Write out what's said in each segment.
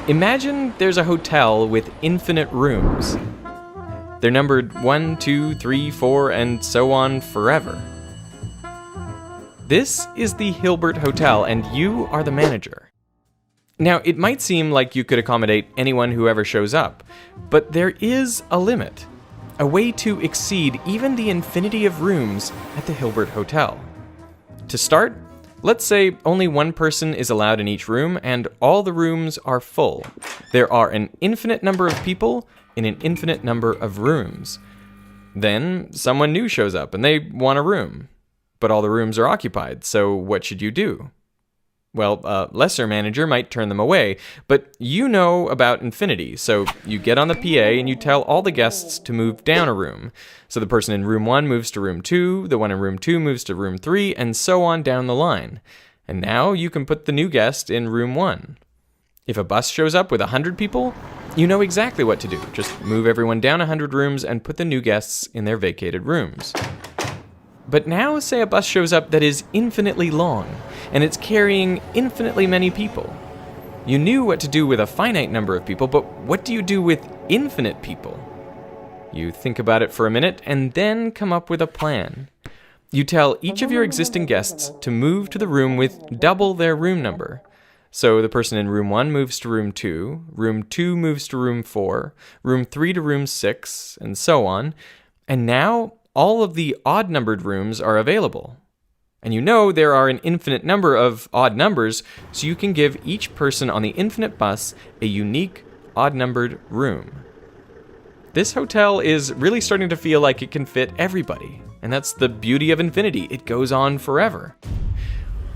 Imagine there's a hotel with infinite rooms. They're numbered 1, 2, 3, 4, and so on forever. This is the Hilbert Hotel, and you are the manager. Now, it might seem like you could accommodate anyone who ever shows up, but there is a limit, a way to exceed even the infinity of rooms at the Hilbert Hotel. To start, let's say only one person is allowed in each room and all the rooms are full. There are an infinite number of people in an infinite number of rooms. Then someone new shows up and they want a room, but all the rooms are occupied, so what should you do? Well, a lesser manager might turn them away, but you know about infinity, so you get on the PA and you tell all the guests to move down a room. So the person in room 1 moves to room 2, the one in room 2 moves to room 3, and so on down the line. And now you can put the new guest in room 1. If a bus shows up with 100 people, you know exactly what to do. Just move everyone down 100 rooms and put the new guests in their vacated rooms. But now say a bus shows up that is infinitely long, and it's carrying infinitely many people. You knew what to do with a finite number of people, but what do you do with infinite people? You think about it for a minute, and then come up with a plan. You tell each of your existing guests to move to the room with double their room number. So the person in room 1 moves to room 2 moves to room 4, room 3 to room 6, and so on. And now all of the odd-numbered rooms are available. And you know there are an infinite number of odd numbers, so you can give each person on the infinite bus a unique odd-numbered room. This hotel is really starting to feel like it can fit everybody, and that's the beauty of infinity. It goes on forever.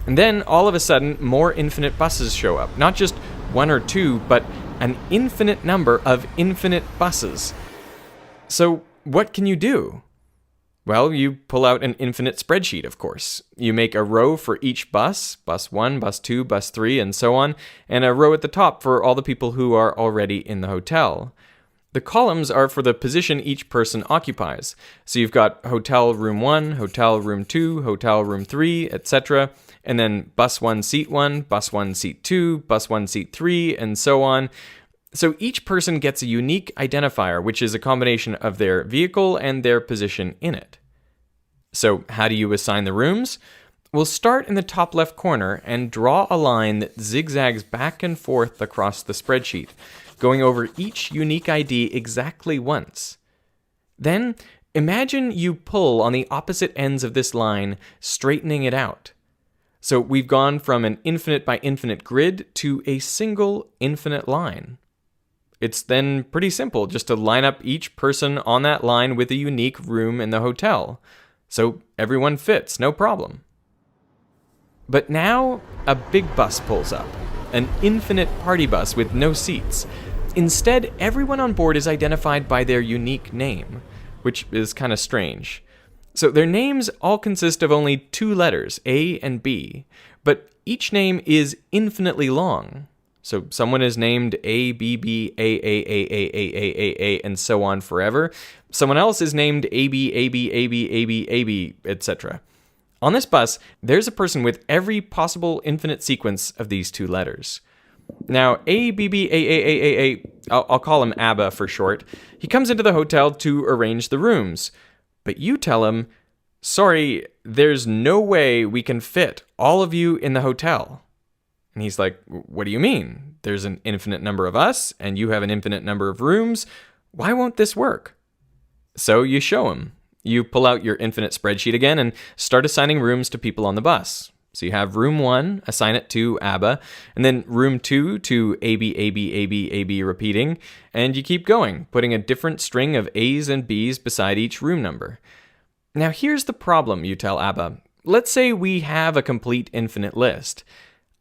And then, all of a sudden, more infinite buses show up. Not just 1 or 2, but an infinite number of infinite buses. So, what can you do? Well, you pull out an infinite spreadsheet, of course. You make a row for each bus 1, bus 2, bus 3, and so on, and a row at the top for all the people who are already in the hotel. The columns are for the position each person occupies. So you've got hotel room 1, hotel room 2, hotel room 3, etc., and then bus 1, seat 1, bus 1, seat 2, bus 1, seat 3, and so on. So each person gets a unique identifier, which is a combination of their vehicle and their position in it. So how do you assign the rooms? We'll start in the top left corner and draw a line that zigzags back and forth across the spreadsheet, going over each unique ID exactly once. Then imagine you pull on the opposite ends of this line, straightening it out. So we've gone from an infinite by infinite grid to a single infinite line. It's then pretty simple just to line up each person on that line with a unique room in the hotel. So everyone fits, no problem. But now a big bus pulls up, an infinite party bus with no seats. Instead, everyone on board is identified by their unique name, which is kind of strange. So their names all consist of only 2 letters, A and B, but each name is infinitely long. So someone is named A, B, B, A, A, A, A, A, A, A, A, and so on forever. Someone else is named A, B, A, B, A, B, A, B, A, B, etc. On this bus, there's a person with every possible infinite sequence of these 2 letters. Now, A, B, B, A, A, A, A, A, I'll call him ABBA for short. He comes into the hotel to arrange the rooms. But you tell him, sorry, there's no way we can fit all of you in the hotel. And he's like, what do you mean? There's an infinite number of us, and you have an infinite number of rooms. Why won't this work? So you show him. You pull out your infinite spreadsheet again and start assigning rooms to people on the bus. So you have room 1, assign it to ABBA, and then room 2 to AB, AB, AB, AB repeating, and you keep going, putting a different string of A's and B's beside each room number. Now here's the problem, you tell ABBA. Let's say we have a complete infinite list.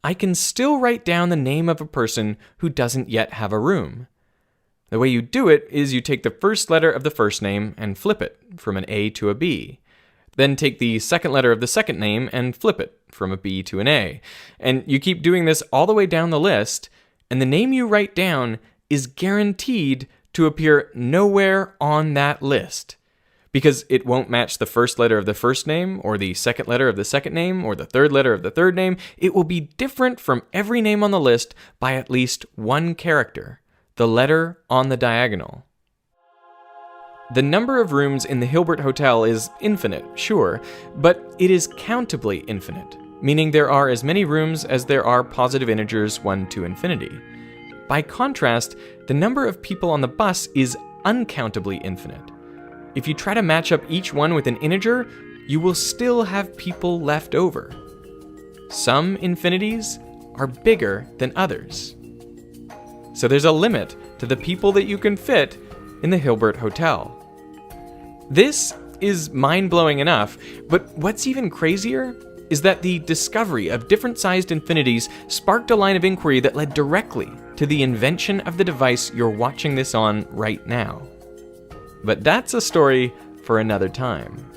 I can still write down the name of a person who doesn't yet have a room. The way you do it is you take the first letter of the first name and flip it from an A to a B. Then take the second letter of the second name and flip it from a B to an A. And you keep doing this all the way down the list, and the name you write down is guaranteed to appear nowhere on that list. because it won't match the first letter of the first name, or the second letter of the second name, or the third letter of the third name. It will be different from every name on the list by at least one character, the letter on the diagonal. The number of rooms in the Hilbert Hotel is infinite, sure, but it is countably infinite, meaning there are as many rooms as there are positive integers 1 to infinity. By contrast, the number of people on the bus is uncountably infinite. If you try to match up each one with an integer, you will still have people left over. Some infinities are bigger than others. So there's a limit to the people that you can fit in the Hilbert Hotel. This is mind-blowing enough, but what's even crazier is that the discovery of different-sized infinities sparked a line of inquiry that led directly to the invention of the device you're watching this on right now. But that's a story for another time.